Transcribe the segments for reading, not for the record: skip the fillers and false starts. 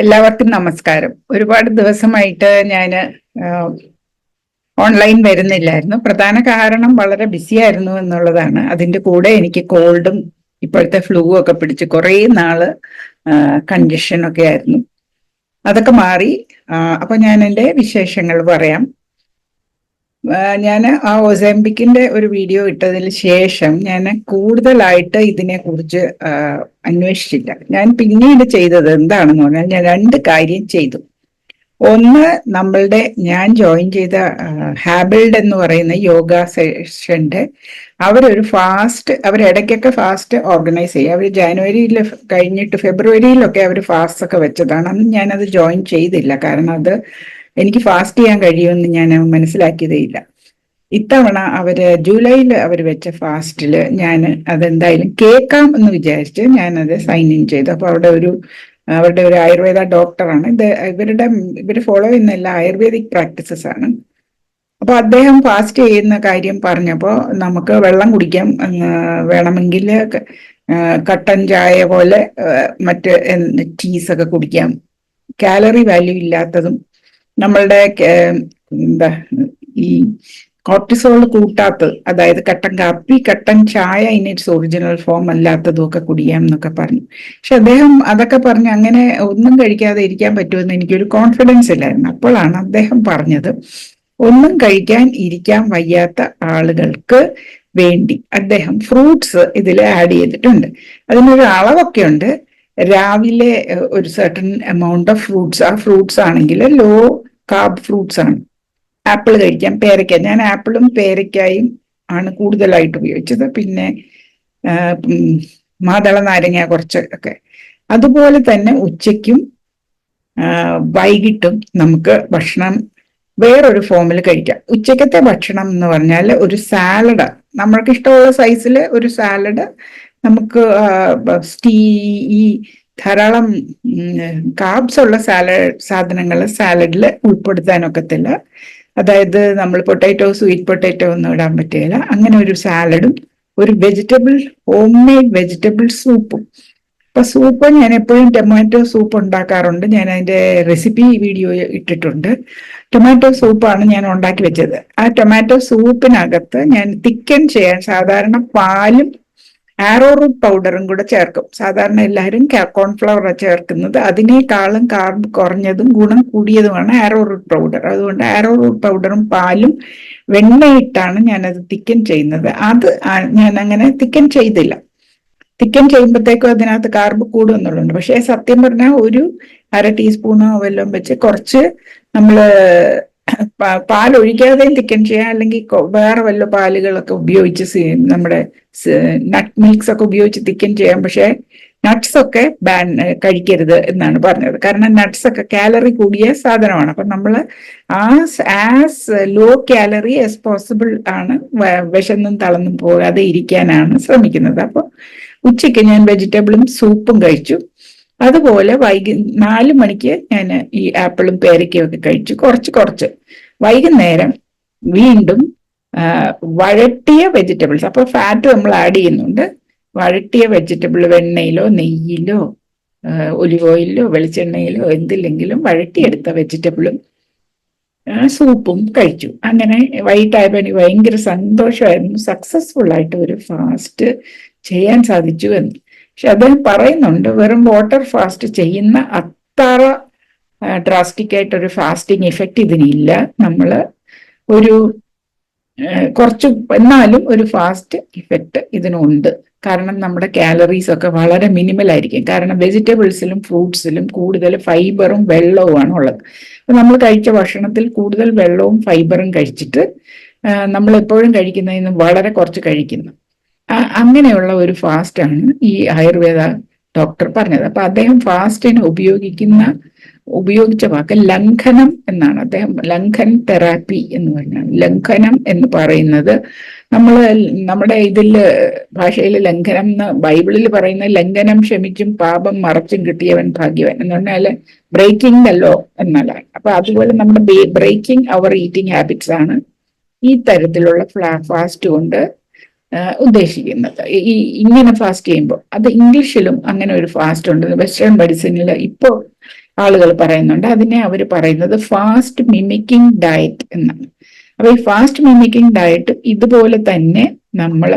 എല്ലാവർക്കും നമസ്കാരം. ഒരുപാട് ദിവസമായിട്ട് ഞാൻ ഓൺലൈൻ വരുന്നില്ലായിരുന്നു. പ്രധാന കാരണം വളരെ ബിസി ആയിരുന്നു എന്നുള്ളതാണ്. അതിന്റെ കൂടെ എനിക്ക് കോൾഡും ഇപ്പോഴത്തെ ഫ്ലൂ ഒക്കെ പിടിച്ച് കുറേ നാള് കൺജഷൻ ഒക്കെ ആയിരുന്നു. അതൊക്കെ മാറി. അപ്പൊ ഞാൻ എൻ്റെ വിശേഷങ്ങൾ പറയാം. ഞാൻ ആ ഒസാംബിക്കിന്റെ ഒരു വീഡിയോ ഇട്ടതിന് ശേഷം ഞാൻ കൂടുതലായിട്ട് ഇതിനെക്കുറിച്ച് അന്വേഷിച്ചില്ല. ഞാൻ പിന്നീട് ചെയ്തത് എന്താണെന്ന് പറഞ്ഞാൽ ഞാൻ രണ്ട് കാര്യം ചെയ്തു. ഒന്ന്, ഞാൻ ജോയിൻ ചെയ്ത ഹാബിൾഡ് എന്ന് പറയുന്ന യോഗ സെഷന്റെ അവരിടയ്ക്കൊക്കെ ഫാസ്റ്റ് ഓർഗനൈസ് ചെയ്യും. അവർ ജനുവരിയിൽ കഴിഞ്ഞിട്ട് ഫെബ്രുവരിയിലൊക്കെ അവർ ഫാസ്റ്റ് ഒക്കെ വെച്ചതാണ്. അന്ന് ഞാനത് ജോയിൻ ചെയ്തില്ല. കാരണം അത് എനിക്ക് ഫാസ്റ്റ് ചെയ്യാൻ കഴിയുമെന്ന് ഞാൻ മനസ്സിലാക്കിയതേ ഇല്ല. ഇത്തവണ ജൂലൈയിൽ അവർ വെച്ച ഫാസ്റ്റില് ഞാൻ അതെന്തായാലും കേൾക്കാം എന്ന് വിചാരിച്ച് ഞാനത് സൈൻ ഇൻ ചെയ്തു. അപ്പൊ അവരുടെ ഒരു ആയുർവേദ ഡോക്ടറാണ് ഇവര് ഫോളോ ചെയ്യുന്ന എല്ലാ ആയുർവേദിക് പ്രാക്ടീസസ് ആണ്. അപ്പൊ അദ്ദേഹം ഫാസ്റ്റ് ചെയ്യുന്ന കാര്യം പറഞ്ഞപ്പോൾ നമുക്ക് വെള്ളം കുടിക്കാം, വേണമെങ്കിൽ കട്ടൻ ചായ പോലെ മറ്റ് ടീസ് ഒക്കെ കുടിക്കാം, കാലറി വാല്യൂ ഇല്ലാത്തതും നമ്മളുടെ ഈ കോർട്ടിസോൾ കൂട്ടാത്തത്, അതായത് കട്ടൻ കാപ്പി, കട്ടൻ ചായ ഇൻ ഇറ്റ്സ് ഒറിജിനൽ ഫോം അല്ലാത്തതും ഒക്കെ കുടിക്കാം എന്നൊക്കെ പറഞ്ഞു. പക്ഷെ അദ്ദേഹം അതൊക്കെ പറഞ്ഞ് അങ്ങനെ ഒന്നും കഴിക്കാതെ ഇരിക്കാൻ പറ്റുമെന്ന് എനിക്കൊരു കോൺഫിഡൻസ് ഇല്ലായിരുന്നു. അപ്പോഴാണ് അദ്ദേഹം പറഞ്ഞത്, ഒന്നും കഴിക്കാൻ ഇരിക്കാൻ വയ്യാത്ത ആളുകൾക്ക് വേണ്ടി അദ്ദേഹം ഫ്രൂട്ട്സ് ഇതിൽ ആഡ് ചെയ്തിട്ടുണ്ട്. അതിനൊരു അളവൊക്കെ ഉണ്ട്. രാവിലെ ഒരു സർട്ടൻ എമൗണ്ട് ഓഫ് ഫ്രൂട്ട്സ്, ആ ഫ്രൂട്ട്സ് ആണെങ്കിൽ ലോ കാർബ് ഫ്രൂട്ട്സ് ആണ്. ആപ്പിൾ കഴിക്കാം, പേരയ്ക്ക. ഞാൻ ആപ്പിളും പേരയ്ക്കായും ആണ് കൂടുതലായിട്ട് ഉപയോഗിച്ചത്. പിന്നെ മാതള നാരങ്ങ കുറച്ചൊക്കെ. അതുപോലെ തന്നെ ഉച്ചയ്ക്കും വൈകിട്ടും നമുക്ക് ഭക്ഷണം വേറൊരു ഫോമിൽ കഴിക്കാം. ഉച്ചക്കത്തെ ഭക്ഷണം എന്ന് പറഞ്ഞാൽ ഒരു സാലഡ്, നമ്മൾക്ക് ഇഷ്ടമുള്ള സൈസിൽ ഒരു സാലഡ്. നമുക്ക് ഈ ധാരാളം കാർബ്സ് ഉള്ള സാധനങ്ങൾ സാലഡിൽ ഉൾപ്പെടുത്താനൊക്കത്തില്ല. അതായത് നമ്മൾ സ്വീറ്റ് പൊട്ടാറ്റോ ഒന്നും ഇടാൻ പറ്റില്ല. അങ്ങനെ ഒരു സാലഡും ഒരു ഹോം മെയ്ഡ് വെജിറ്റബിൾ സൂപ്പും. അപ്പൊ സൂപ്പ് ഞാൻ എപ്പോഴും ടൊമാറ്റോ സൂപ്പ് ഉണ്ടാക്കാറുണ്ട്. ഞാൻ അതിന്റെ റെസിപ്പി വീഡിയോ ഇട്ടിട്ടുണ്ട്. ടൊമാറ്റോ സൂപ്പാണ് ഞാൻ ഉണ്ടാക്കി വെച്ചത്. ആ ടൊമാറ്റോ സൂപ്പിനകത്ത് ഞാൻ തിക്കൻ ചെയ്യാൻ സാധാരണ പാലും ആരോ റൂട്ട് പൗഡറും കൂടെ ചേർക്കും. സാധാരണ എല്ലാവരും കോൺഫ്ലവർ ചേർക്കുന്നത്. അതിനേക്കാളും കാർബ് കുറഞ്ഞതും ഗുണം കൂടിയതുമാണ് ആരോ റൂട്ട് പൗഡർ. അതുകൊണ്ട് ആരോ റൂട്ട് പൗഡറും പാലും വെണ്ണയിട്ടാണ് ഞാനത് തിക്കൻ ചെയ്യുന്നത്. അത് ഞാൻ അങ്ങനെ തിക്കൻ ചെയ്തില്ല. തിക്കൻ ചെയ്യുമ്പോഴത്തേക്കും അതിനകത്ത് കാർബ് കൂടുമെന്നുള്ളതുണ്ട്. പക്ഷേ സത്യം പറഞ്ഞാൽ ഒരു അര ടീസ്പൂണോ വല്ലതും വെച്ച് കുറച്ച് നമ്മള് പാലൊഴിക്കാതെയും തിക്കൻ ചെയ്യാം, അല്ലെങ്കിൽ വേറെ വല്ല പാലുകളൊക്കെ ഉപയോഗിച്ച് നമ്മുടെ നട്ട് മിൽക്സ് ഒക്കെ ഉപയോഗിച്ച് തിക്കൻ ചെയ്യാം. പക്ഷെ നട്ട്സ് ഒക്കെ കഴിക്കരുത് എന്നാണ് പറഞ്ഞത്. കാരണം നട്ട്സ് ഒക്കെ കാലറി കൂടിയ സാധനമാണ്. അപ്പൊ നമ്മൾ as low calorie as possible ആണ് വിശന്നും തളർന്നും പോകാതെ ഇരിക്കാനാണ് ശ്രമിക്കുന്നത്. അപ്പൊ ഉച്ചയ്ക്ക് ഞാൻ വെജിറ്റബിളും സൂപ്പും കഴിച്ചു. അതുപോലെ 4 മണിക്ക് ഞാൻ ഈ ആപ്പിളും പേരയ്ക്കയും ഒക്കെ കഴിച്ചു. കുറച്ച് വൈകുന്നേരം വീണ്ടും വഴട്ടിയ വെജിറ്റബിൾസ്, അപ്പൊ ഫാറ്റ് നമ്മൾ ആഡ് ചെയ്യുന്നുണ്ട്. വഴട്ടിയ വെജിറ്റബിൾ വെണ്ണയിലോ നെയ്യിലോ ഒലിവ് ഓയിലിലോ വെളിച്ചെണ്ണയിലോ എന്തില്ലെങ്കിലും വഴട്ടിയെടുത്ത വെജിറ്റബിളും സൂപ്പും കഴിച്ചു. അങ്ങനെ വൈകിട്ടായപ്പോൾ എനിക്ക് ഭയങ്കര സന്തോഷമായിരുന്നു. സക്സസ്ഫുൾ ആയിട്ട് ഒരു ഫാസ്റ്റ് ചെയ്യാൻ സാധിച്ചു എന്ന്. പക്ഷെ അദ്ദേഹം പറയുന്നുണ്ട്, വെറും വാട്ടർ ഫാസ്റ്റ് ചെയ്യുന്ന അത്ര ഡ്രാസ്റ്റിക് ആയിട്ടൊരു ഫാസ്റ്റിംഗ് ഇഫക്റ്റ് ഇതിനില്ല. നമ്മൾ എന്നാലും ഒരു ഫാസ്റ്റ് ഇഫക്റ്റ് ഇതിനുണ്ട്. കാരണം നമ്മുടെ കാലറീസ് ഒക്കെ വളരെ മിനിമൽ ആയിരിക്കും. കാരണം വെജിറ്റബിൾസിലും ഫ്രൂട്ട്സിലും കൂടുതൽ ഫൈബറും വെള്ളവുമാണ് ഉള്ളത്. അപ്പൊ നമ്മൾ കഴിച്ച ഭക്ഷണത്തിൽ കൂടുതൽ വെള്ളവും ഫൈബറും കഴിച്ചിട്ട് നമ്മൾ എപ്പോഴും കഴിക്കുന്നതിന് വളരെ കുറച്ച് കഴിക്കുന്നു. അങ്ങനെയുള്ള ഒരു ഫാസ്റ്റാണ് ഈ ആയുർവേദ ഡോക്ടർ പറഞ്ഞത്. അപ്പൊ അദ്ദേഹം ഫാസ്റ്റിന് ഉപയോഗിച്ച വാക്ക് ലംഘനം എന്നാണ്. അദ്ദേഹം ലംഘൻ തെറാപ്പി എന്ന് പറഞ്ഞാണ്. ലംഘനം എന്ന് പറയുന്നത് നമ്മുടെ ഭാഷയിൽ ലംഘനം എന്ന് ബൈബിളിൽ പറയുന്ന ലംഘനം ക്ഷമിച്ചും പാപം മറച്ചും കിട്ടിയവൻ ഭാഗ്യവൻ എന്ന് പറഞ്ഞാല് ബ്രേക്കിംഗ് ദ ലോ എന്നല്ല. അപ്പൊ അതുപോലെ നമ്മുടെ ബ്രേക്കിംഗ് അവർ ഈറ്റിംഗ് ഹാബിറ്റ്സ് ആണ് ഈ തരത്തിലുള്ള ഫാസ്റ്റ് കൊണ്ട് ഉദ്ദേശിക്കുന്നത്. ഇങ്ങനെ ഫാസ്റ്റ് ചെയ്യുമ്പോൾ അത് ഇംഗ്ലീഷിലും അങ്ങനെ ഒരു ഫാസ്റ്റ് ഉണ്ട്. വെസ്റ്റേൺ മെഡിസിനിൽ ഇപ്പോൾ ആളുകൾ പറയുന്നുണ്ട്. അതിനെ അവർ പറയുന്നത് ഫാസ്റ്റ് മിമിക്കിംഗ് ഡയറ്റ് എന്നാണ്. അപ്പൊ ഈ ഫാസ്റ്റ് മിമിക്കിംഗ് ഡയറ്റ് ഇതുപോലെ തന്നെ നമ്മൾ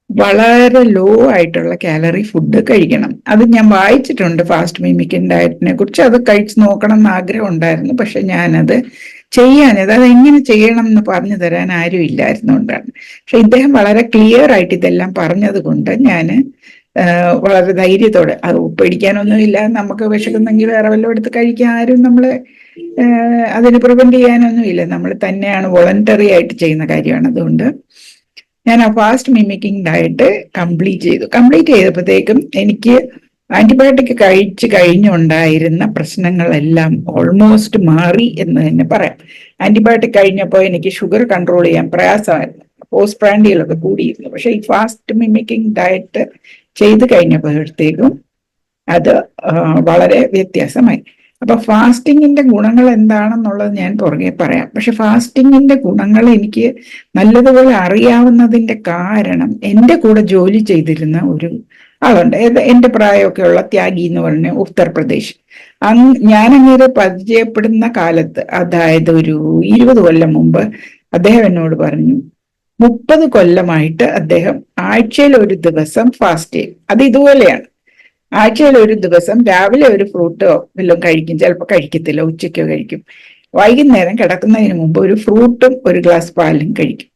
വളരെ ലോ ആയിട്ടുള്ള കാലറി ഫുഡ് കഴിക്കണം. അത് ഞാൻ വായിച്ചിട്ടുണ്ട് ഫാസ്റ്റ് മിമിക്കിംഗ് ഡയറ്റിനെ കുറിച്ച്. അത് കഴിച്ച് നോക്കണം എന്ന് ആഗ്രഹം ഉണ്ടായിരുന്നു. പക്ഷെ ഞാനത് ചെയ്യാനത് അതെങ്ങനെ ചെയ്യണം എന്ന് പറഞ്ഞു തരാൻ ആരും ഇല്ലായിരുന്നുകൊണ്ടാണ്. പക്ഷെ ഇദ്ദേഹം വളരെ ക്ലിയർ ആയിട്ട് ഇതെല്ലാം പറഞ്ഞത് കൊണ്ട് ഞാൻ വളരെ ധൈര്യത്തോടെ, അത് പേടിക്കാനൊന്നുമില്ല, നമുക്ക് വിശക്കുന്നെങ്കിൽ വേറെ വല്ലതും എടുത്ത് കഴിക്കാൻ ആരും നമ്മളെ അതിന് പ്രിവെന്റ് ചെയ്യാനൊന്നുമില്ല. നമ്മൾ തന്നെയാണ് വോളണ്ടറി ആയിട്ട് ചെയ്യുന്ന കാര്യമാണ്. അതുകൊണ്ട് ഞാൻ ആ ഫാസ്റ്റ് മിമിക്കിംഗ് ഡയറ്റ് കംപ്ലീറ്റ് ചെയ്തപ്പോഴത്തേക്കും എനിക്ക് ആന്റിബയോട്ടിക് കഴിച്ച് കഴിഞ്ഞുണ്ടായിരുന്ന പ്രശ്നങ്ങളെല്ലാം ഓൾമോസ്റ്റ് മാറി എന്ന് തന്നെ പറയാം. ആന്റിബയോട്ടിക് കഴിഞ്ഞപ്പോൾ എനിക്ക് ഷുഗർ കൺട്രോൾ ചെയ്യാൻ പ്രയാസമായിരുന്നു, പോസ്റ്റ് പ്രാൻഡിയലൊക്കെ കൂടിയിരുന്നു. പക്ഷെ ഈ ഫാസ്റ്റ് മിമിക്കിംഗ് ഡയറ്റ് ചെയ്ത് കഴിഞ്ഞപ്പോഴത്തേക്കും അത് വളരെ വ്യത്യാസമായി. അപ്പൊ ഫാസ്റ്റിങ്ങിന്റെ ഗുണങ്ങൾ എന്താണെന്നുള്ളത് ഞാൻ പുറകെ പറയാം. പക്ഷെ ഫാസ്റ്റിങ്ങിന്റെ ഗുണങ്ങൾ എനിക്ക് നല്ലതുപോലെ അറിയാവുന്നതിന്റെ കാരണം എൻ്റെ കൂടെ ജോലി ചെയ്തിരുന്ന ഒരു ആളുണ്ട്. എൻ്റെ പ്രായമൊക്കെയുള്ള ത്യാഗി എന്ന് പറഞ്ഞ ഉത്തർപ്രദേശ്. ഞാനങ്ങനെ പരിചയപ്പെടുന്ന കാലത്ത്, അതായത് ഒരു 20 കൊല്ലം മുമ്പ്, അദ്ദേഹം എന്നോട് പറഞ്ഞു 30 കൊല്ലമായിട്ട് അദ്ദേഹം ആഴ്ചയിൽ ഒരു ദിവസം ഫാസ്റ്റ് ചെയ്യും. അത് ഇതുപോലെയാണ്. ആഴ്ചയിൽ ഒരു ദിവസം രാവിലെ ഒരു ഫ്രൂട്ടോ വല്ലതും കഴിക്കും, ചിലപ്പോൾ കഴിക്കത്തില്ല, ഉച്ചയ്ക്കോ കഴിക്കും. വൈകുന്നേരം കിടക്കുന്നതിന് മുമ്പ് ഒരു ഫ്രൂട്ടും ഒരു ഗ്ലാസ് പാലും കഴിക്കും.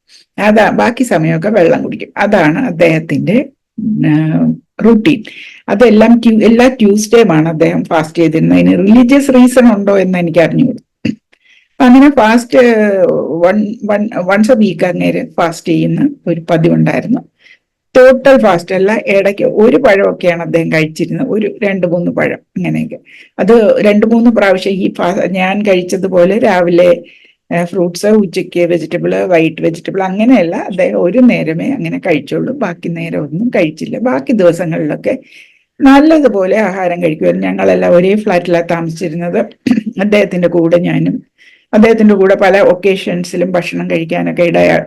ബാക്കി സമയമൊക്കെ വെള്ളം കുടിക്കും. അതാണ് അദ്ദേഹത്തിന്റെ റൂട്ടീൻ. അതെല്ലാം എല്ലാ ട്യൂസ്ഡേയുമാണ് അദ്ദേഹം ഫാസ്റ്റ് ചെയ്തിരുന്നത്. അതിന് റിലീജിയസ് റീസൺ ഉണ്ടോ എന്ന് എനിക്ക് അറിഞ്ഞുകൂടും. അങ്ങനെ ഫാസ്റ്റ് വൺസ് എ വീക്ക് അങ്ങേര് ഫാസ്റ്റ് ചെയ്യുന്ന ഒരു പതിവുണ്ടായിരുന്നു. ടോട്ടൽ ഫാസ്റ്റ് അല്ല, ഇടയ്ക്ക് ഒരു പഴമൊക്കെയാണ് അദ്ദേഹം കഴിച്ചിരുന്നത്, ഒരു 2-3 പഴം അങ്ങനെയൊക്കെ. അത് 2-3 പ്രാവശ്യം ഈ ഞാൻ കഴിച്ചതുപോലെ രാവിലെ ഫ്രൂട്ട്സ്, ഉച്ചയ്ക്ക് വെജിറ്റബിള്, വൈറ്റ് വെജിറ്റബിൾ, അങ്ങനെയല്ല. അദ്ദേഹം ഒരു നേരമേ അങ്ങനെ കഴിച്ചുള്ളൂ, ബാക്കി നേരം ഒന്നും കഴിച്ചില്ല. ബാക്കി ദിവസങ്ങളിലൊക്കെ നല്ലതുപോലെ ആഹാരം കഴിക്കുമായിരുന്നു. ഞങ്ങളെല്ലാം ഒരേ ഫ്ലാറ്റിലാണ് താമസിച്ചിരുന്നത്. അദ്ദേഹത്തിന്റെ കൂടെ പല ഒക്കേഷൻസിലും ഭക്ഷണം കഴിക്കാനൊക്കെ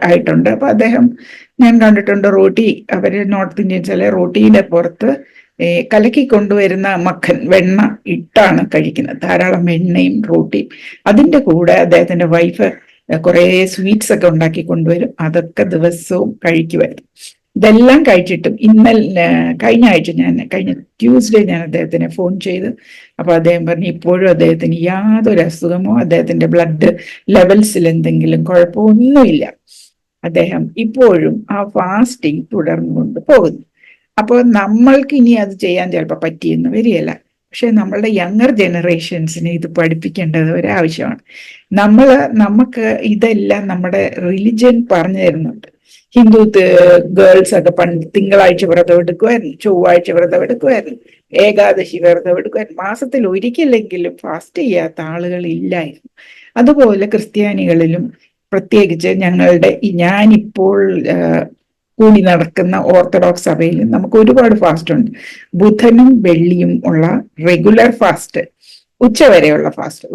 ആയിട്ടുണ്ട്. അപ്പൊ ഞാൻ കണ്ടിട്ടുണ്ട് റോട്ടി, അവര് നോർത്ത് ഇന്ത്യൻസ് അല്ലെ, റോട്ടിയുടെ പുറത്ത് കലക്കി കൊണ്ടുവരുന്ന വെണ്ണ ഇട്ടാണ് കഴിക്കുന്നത്. ധാരാളം വെണ്ണയും റോട്ടിയും. അതിന്റെ കൂടെ അദ്ദേഹത്തിന്റെ വൈഫ് കുറെ സ്വീറ്റ്സ് ഒക്കെ ഉണ്ടാക്കി കൊണ്ടുവരും. അതൊക്കെ ദിവസവും കഴിക്കുമായിരുന്നു. ഇതെല്ലാം കഴിച്ചിട്ടും കഴിഞ്ഞ ട്യൂസ്ഡേ ഞാൻ അദ്ദേഹത്തിനെ ഫോൺ ചെയ്ത്. അപ്പൊ അദ്ദേഹം പറഞ്ഞു ഇപ്പോഴും അദ്ദേഹത്തിന് യാതൊരു അസുഖമോ അദ്ദേഹത്തിന്റെ ബ്ലഡ് ലെവൽസിൽ എന്തെങ്കിലും കുഴപ്പമൊന്നുമില്ല. അദ്ദേഹം ഇപ്പോഴും ആ ഫാസ്റ്റിംഗ് തുടർന്നുകൊണ്ട് പോകുന്നു. അപ്പോൾ നമ്മൾക്ക് ഇനി അത് ചെയ്യാൻ ചിലപ്പോൾ പറ്റിയെന്ന് വരികയില്ല. പക്ഷെ നമ്മളുടെ യങ്ങർ ജനറേഷൻസിനെ ഇത് പഠിപ്പിക്കേണ്ടത് ഒരാവശ്യമാണ്. നമുക്ക് ഇതെല്ലാം നമ്മുടെ റിലിജ്യൻ പറഞ്ഞു തരുന്നുണ്ട്. ഹിന്ദു ഗേൾസ് ഒക്കെ പണ്ട് തിങ്കളാഴ്ച വ്രതം എടുക്കുമായിരുന്നു, ചൊവ്വാഴ്ച വ്രതം എടുക്കുമായിരുന്നു, ഏകാദശി വ്രതം എടുക്കുമായിരുന്നു. മാസത്തിൽ ഒരിക്കലെങ്കിലും ഫാസ്റ്റ് ചെയ്യാത്ത ആളുകൾ ഇല്ലായിരുന്നു. അതുപോലെ ക്രിസ്ത്യാനികളിലും, പ്രത്യേകിച്ച് ഞാനിപ്പോൾ കൂടി നടക്കുന്ന ഓർത്തഡോക്സ് സഭയിൽ നമുക്ക് ഒരുപാട് ഫാസ്റ്റ് ഉണ്ട്. ബുധനും വെള്ളിയും ഉള്ള റെഗുലർ ഫാസ്റ്റ്, ഉച്ചവരെയുള്ള ഫാസ്റ്റ്.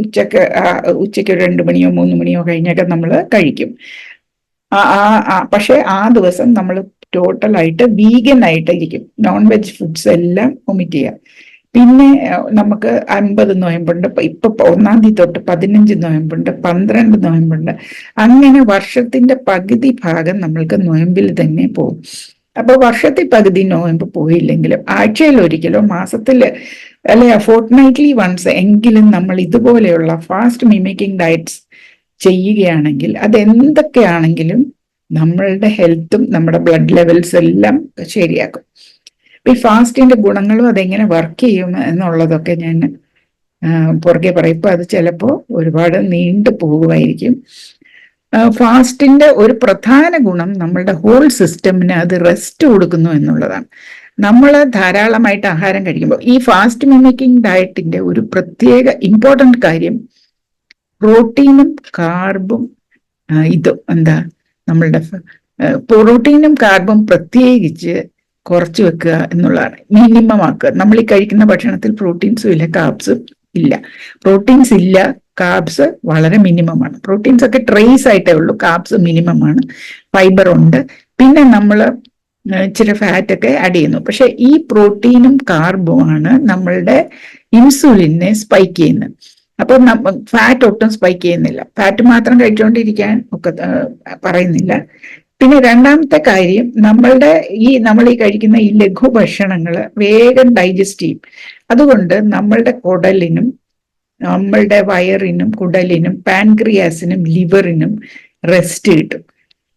ഉച്ചയ്ക്ക് 2 മണിയോ 3 മണിയോ കഴിഞ്ഞൊക്കെ നമ്മൾ കഴിക്കും. പക്ഷെ ആ ദിവസം നമ്മൾ ടോട്ടലായിട്ട് വീഗൻ ആയിട്ട് ഇരിക്കും. നോൺ വെജ് ഫുഡ്സ് എല്ലാം ഒമിറ്റ് ചെയ്യാം. പിന്നെ നമുക്ക് 50 നോയമ്പുണ്ട്. ഇപ്പൊ 1-ാം തീയതി തൊട്ട് 15 നോയമ്പുണ്ട്, 12 നോയമ്പുണ്ട്. അങ്ങനെ വർഷത്തിന്റെ പകുതി ഭാഗം നമ്മൾക്ക് നോയമ്പിൽ തന്നെ പോകും. അപ്പൊ വർഷത്തിൽ പകുതി നോയമ്പ് പോയില്ലെങ്കിലും ആഴ്ചയിൽ ഒരിക്കലോ മാസത്തില് ഫോർട്ട്നൈറ്റ്ലി വൺസ് എങ്കിലും നമ്മൾ ഇതുപോലെയുള്ള ഫാസ്റ്റ് മിമിക്കിംഗ് ഡയറ്റ്സ് ചെയ്യുകയാണെങ്കിൽ അതെന്തൊക്കെയാണെങ്കിലും നമ്മളുടെ ഹെൽത്തും നമ്മുടെ ബ്ലഡ് ലെവൽസ് എല്ലാം ശരിയാക്കും. ഈ ഫാസ്റ്റിന്റെ ഗുണങ്ങളും അതെങ്ങനെ വർക്ക് ചെയ്യും എന്നുള്ളതൊക്കെ ഞാൻ പുറകെ പറയും. ഇപ്പൊ അത് ചിലപ്പോൾ ഒരുപാട് നീണ്ടു പോകുമായിരിക്കും. ഫാസ്റ്റിന്റെ ഒരു പ്രധാന ഗുണം നമ്മളുടെ ഹോൾ സിസ്റ്റമിന് അത് റെസ്റ്റ് കൊടുക്കുന്നു എന്നുള്ളതാണ്. നമ്മൾ ധാരാളമായിട്ട് ആഹാരം കഴിക്കുമ്പോൾ ഈ ഫാസ്റ്റ് മിമിക്കിംഗ് ഡയറ്റിന്റെ ഒരു പ്രത്യേക ഇമ്പോർട്ടൻ്റ് കാര്യം പ്രോട്ടീനും കാർബും നമ്മളുടെ പ്രോട്ടീനും കാർബും പ്രത്യേകിച്ച് കുറച്ച് വെക്കുക എന്നുള്ളതാണ്, മിനിമം ആക്കുക. നമ്മൾ ഈ കഴിക്കുന്ന ഭക്ഷണത്തിൽ പ്രോട്ടീൻസും ഇല്ല, കാർബ്സും ഇല്ല. പ്രോട്ടീൻസ് ഇല്ല, കാർബ്സ് വളരെ മിനിമമാണ്. പ്രോട്ടീൻസ് ഒക്കെ ട്രേസ് ആയിട്ടേ ഉള്ളൂ, കാർബ്സ് മിനിമം ആണ്. ഫൈബർ ഉണ്ട്. പിന്നെ നമ്മൾ ഇച്ചിരി ഫാറ്റൊക്കെ ആഡ് ചെയ്യുന്നു. പക്ഷെ ഈ പ്രോട്ടീനും കാർബും ആണ് നമ്മളുടെ ഇൻസുലിനെ സ്പൈക്ക് ചെയ്യുന്നത്. അപ്പൊ ഫാറ്റ് ഒട്ടും സ്പൈക്ക് ചെയ്യുന്നില്ല. ഫാറ്റ് മാത്രം കഴിച്ചുകൊണ്ടിരിക്കാൻ ഒക്കെ പറയുന്നില്ല. പിന്നെ രണ്ടാമത്തെ കാര്യം, നമ്മൾ ഈ കഴിക്കുന്ന ഈ ലഘു ഭക്ഷണങ്ങൾ വേഗം ഡൈജസ്റ്റ് ചെയ്യും. അതുകൊണ്ട് നമ്മളുടെ കുടലിനും നമ്മളുടെ വയറിനും കുടലിനും പാൻക്രിയാസിനും ലിവറിനും റെസ്റ്റ് കിട്ടും.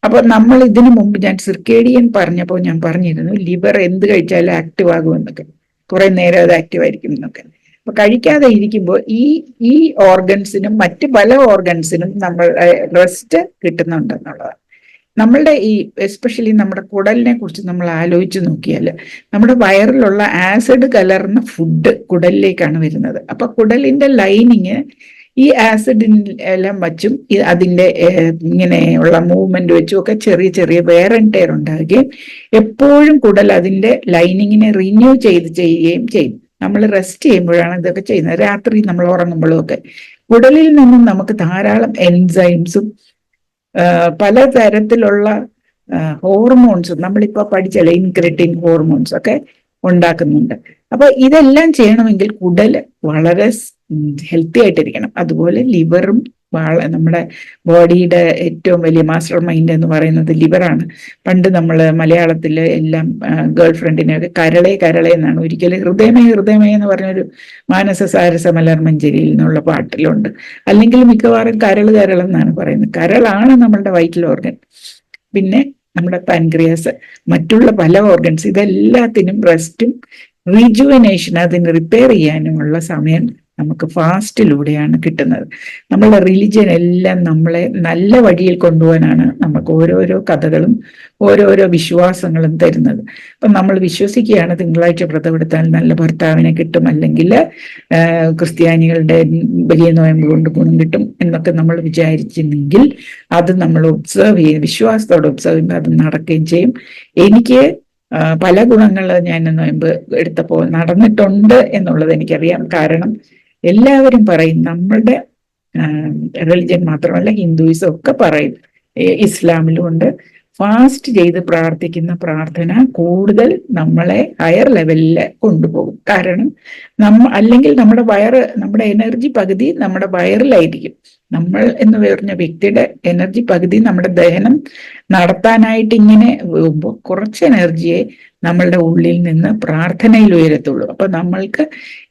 അപ്പൊ നമ്മൾ ഇതിനു മുമ്പ് ഞാൻ സിർക്കേഡിയൻ പറഞ്ഞപ്പോൾ ഞാൻ പറഞ്ഞിരുന്നു ലിവർ എന്ത് കഴിച്ചാലും ആക്റ്റീവ് ആകുമെന്നൊക്കെ, കുറെ നേരം അത് ആക്റ്റീവ് ആയിരിക്കും എന്നൊക്കെ. അപ്പൊ കഴിക്കാതെ ഇരിക്കുമ്പോൾ ഈ ഓർഗൻസിനും മറ്റ് പല ഓർഗൻസിനും നമ്മൾ റെസ്റ്റ് കിട്ടുന്നുണ്ടെന്നുള്ളതാണ്. നമ്മളുടെ എസ്പെഷ്യലി നമ്മുടെ കുടലിനെ കുറിച്ച് നമ്മൾ ആലോചിച്ച് നോക്കിയാൽ നമ്മുടെ വയറിലുള്ള ആസിഡ് കലർന്ന ഫുഡ് കുടലിലേക്കാണ് വരുന്നത്. അപ്പൊ കുടലിന്റെ ലൈനിങ് ഈ ആസിഡിൻ എല്ലാം വച്ചും അതിന്റെ ഇങ്ങനെയുള്ള മൂവ്മെന്റ് വെച്ചും ഒക്കെ ചെറിയ ചെറിയ വെയർ ആൻഡ് ടയർ ഉണ്ടാകുകയും എപ്പോഴും കുടൽ അതിന്റെ ലൈനിങ്ങിനെ റിന്യൂ ചെയ്യുകയും ചെയ്യും. നമ്മൾ റെസ്റ്റ് ചെയ്യുമ്പോഴാണ് ഇതൊക്കെ ചെയ്യുന്നത്, രാത്രി നമ്മൾ ഉറങ്ങുമ്പോഴും ഒക്കെ. കുടലിൽ നിന്നും നമുക്ക് ധാരാളം എൻസൈംസും പലതരത്തിലുള്ള ഹോർമോൺസും നമ്മളിപ്പോ പഠിച്ചല്ലേ ഇൻക്രെറ്റിൻ ഹോർമോൺസ് ഒക്കെ ഉണ്ടാക്കുന്നുണ്ട്. അപ്പൊ ഇതെല്ലാം ചെയ്യണമെങ്കിൽ കുടൽ വളരെ ഹെൽത്തി ആയിട്ടിരിക്കണം. അതുപോലെ ലിവറും നമ്മുടെ ബോഡിയുടെ ഏറ്റവും വലിയ മാസ്റ്റർ മൈൻഡ് എന്ന് പറയുന്നത് ലിവറാണ്. പണ്ട് നമ്മൾ മലയാളത്തിൽ എല്ലാം ഗേൾ ഫ്രണ്ടിനെയൊക്കെ കരളെ കരളെ എന്നാണ്, ഒരിക്കലും ഹൃദയമേ ഹൃദയമേ എന്ന് പറഞ്ഞൊരു മാനസസാരസ മലർമഞ്ചേരിയിൽ നിന്നുള്ള പാട്ടിലുണ്ട്. അല്ലെങ്കിൽ മിക്കവാറും കരൾ കരൾ എന്നാണ് പറയുന്നത്. കരളാണ് നമ്മളുടെ വൈറ്റൽ ഓർഗൻ. പിന്നെ നമ്മുടെ പാൻക്രിയാസ്, മറ്റുള്ള പല ഓർഗൻസ്, ഇതെല്ലാത്തിനും റെസ്റ്റും റീജുവനേഷൻ, അതിന് റിപ്പയർ ചെയ്യാനുമുള്ള സമയം നമുക്ക് ഫാസ്റ്റിലൂടെയാണ് കിട്ടുന്നത്. നമ്മളുടെ റിലിജിയൻ എല്ലാം നമ്മളെ നല്ല വഴിയിൽ കൊണ്ടുപോകാനാണ് നമുക്ക് ഓരോരോ കഥകളും ഓരോരോ വിശ്വാസങ്ങളും തരുന്നത്. അപ്പം നമ്മൾ വിശ്വസിക്കുകയാണ് തിങ്കളാഴ്ച വ്രതമെടുത്താൽ നല്ല ഭർത്താവിനെ കിട്ടും, അല്ലെങ്കിൽ ക്രിസ്ത്യാനികളുടെ വലിയ നോയമ്പ് കൊണ്ട് ഗുണം കിട്ടും എന്നൊക്കെ നമ്മൾ വിചാരിച്ചിരുന്നെങ്കിൽ അത് നമ്മൾ ഒബ്സർവ് ചെയ്യും, വിശ്വാസത്തോടെ ഒബ്സർവ് ചെയ്യുമ്പോൾ അത് നടക്കുകയും ചെയ്യും. എനിക്ക് പല ഗുണങ്ങൾ ഞാൻ നോയമ്പ് എടുത്തപ്പോൾ നടന്നിട്ടുണ്ട് എന്നുള്ളത് എനിക്കറിയാം. കാരണം എല്ലാവരും പറയും, നമ്മളുടെ റിലിജൻ മാത്രമല്ല ഹിന്ദുയിസം ഒക്കെ പറയും, ഇസ്ലാമിലും ഉണ്ട്, ഫാസ്റ്റ് ചെയ്ത് പ്രാർത്ഥിക്കുന്ന പ്രാർത്ഥന കൂടുതൽ നമ്മളെ ഹയർ ലെവലിൽ കൊണ്ടുപോകും. കാരണം അല്ലെങ്കിൽ നമ്മുടെ എനർജി പകുതി നമ്മുടെ വയറിലായിരിക്കും. നമ്മൾ എന്ന് പറഞ്ഞ വ്യക്തിയുടെ എനർജി പകുതി നമ്മുടെ ദഹനം നടത്താനായിട്ട് ഇങ്ങനെ കുറച്ച് എനർജിയെ നമ്മളുടെ ഉള്ളിൽ നിന്ന് പ്രാർത്ഥനയിൽ ഉയരത്തുള്ളൂ. അപ്പൊ നമ്മൾക്ക്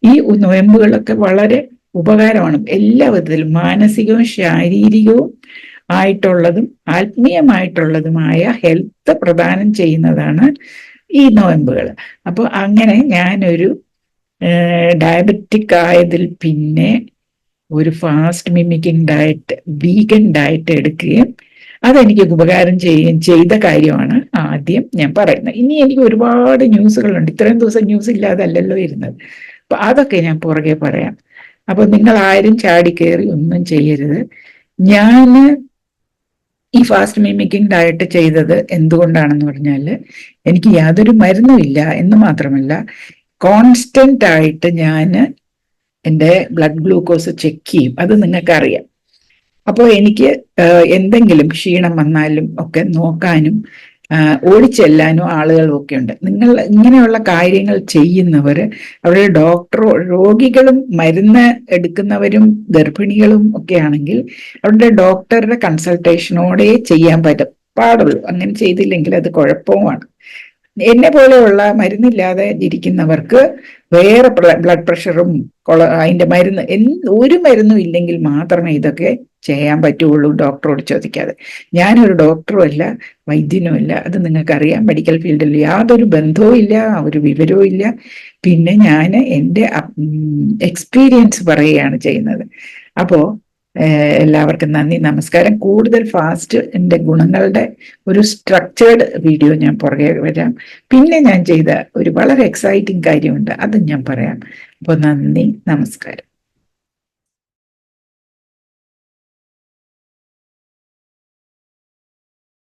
ഈ നോയമ്പുകളൊക്കെ വളരെ ഉപകാരമാണ് എല്ലാ വിധത്തിലും, മാനസികവും ശാരീരികവും ആയിട്ടുള്ളതും ആത്മീയമായിട്ടുള്ളതുമായ ഹെൽത്ത് പ്രദാനം ചെയ്യുന്നതാണ് ഈ നോയമ്പുകൾ. അപ്പൊ അങ്ങനെ ഞാനൊരു ഡയബറ്റിക് ആയതിൽ പിന്നെ ഒരു fast mimicking diet, vegan diet എടുക്കുകയും അതെനിക്ക് ഉപകാരം ചെയ്യുകയും ചെയ്ത കാര്യമാണ് ആദ്യം ഞാൻ പറയുന്നത്. ഇനി എനിക്ക് ഒരുപാട് ന്യൂസുകളുണ്ട്, ഇത്രയും ദിവസം ന്യൂസ് ഇല്ലാതല്ലല്ലോ ഇരുന്നത്. അപ്പൊ അതൊക്കെ ഞാൻ പുറകെ പറയാം. അപ്പൊ നിങ്ങൾ ആരും ചാടിക്കേറി ഒന്നും ചെയ്യരുത്. ഞാൻ ഈ ഫാസ്റ്റ് മിമിക്കിംഗ് ഡയറ്റ് ചെയ്തത് എന്തുകൊണ്ടാണെന്ന് പറഞ്ഞാൽ എനിക്ക് യാതൊരു മരുന്നും ഇല്ല എന്ന് മാത്രമല്ല, കോൺസ്റ്റന്റ് ആയിട്ട് ഞാൻ എൻ്റെ ബ്ലഡ് ഗ്ലൂക്കോസ് ചെക്ക് ചെയ്യും. അത് നിങ്ങൾക്കറിയാം. അപ്പോൾ എനിക്ക് എന്തെങ്കിലും ക്ഷീണം വന്നാലും ഒക്കെ നോക്കാനും ഓടിച്ചെല്ലാനും ആളുകളും ഒക്കെ ഉണ്ട്. നിങ്ങൾ ഇങ്ങനെയുള്ള കാര്യങ്ങൾ ചെയ്യുന്നവർ അവരുടെ ഡോക്ടറോ, രോഗികളും മരുന്ന് എടുക്കുന്നവരും ഗർഭിണികളും ഒക്കെ ആണെങ്കിൽ അവരുടെ ഡോക്ടറുടെ കൺസൾട്ടേഷനോടെ ചെയ്യാൻ പാടുള്ളൂ. അങ്ങനെ ചെയ്തില്ലെങ്കിൽ അത് കുഴപ്പവുമാണ്. എന്നെ പോലെയുള്ള മരുന്നില്ലാതെ ഇരിക്കുന്നവർക്ക് വേറെ ബ്ലഡ് പ്രഷറും അതിന്റെ മരുന്ന് ഒരു മരുന്നും ഇല്ലെങ്കിൽ മാത്രമേ ഇതൊക്കെ ചെയ്യാൻ പറ്റുള്ളൂ, ഡോക്ടറോട് ചോദിക്കാതെ. ഞാനൊരു ഡോക്ടറും അല്ല, വൈദ്യനും അല്ല, അത് നിങ്ങൾക്കറിയാം. മെഡിക്കൽ ഫീൽഡിൽ യാതൊരു ബന്ധവും ഇല്ല, ഒരു വിവരവും ഇല്ല. പിന്നെ ഞാൻ എൻ്റെ എക്സ്പീരിയൻസ് പറയുകയാണ് ചെയ്യുന്നത്. അപ്പോൾ എല്ലാവർക്കും നന്ദി, നമസ്കാരം. കൂടുതൽ ഫാസ്റ്റിന്റെ ഗുണങ്ങളുടെ ഒരു സ്ട്രക്ചേർഡ് വീഡിയോ ഞാൻ പുറകെ വരാം. പിന്നെ ഞാൻ ചെയ്ത ഒരു വളരെ എക്സൈറ്റിംഗ് കാര്യമുണ്ട്, അതും ഞാൻ പറയാം. അപ്പോൾ നന്ദി, നമസ്കാരം.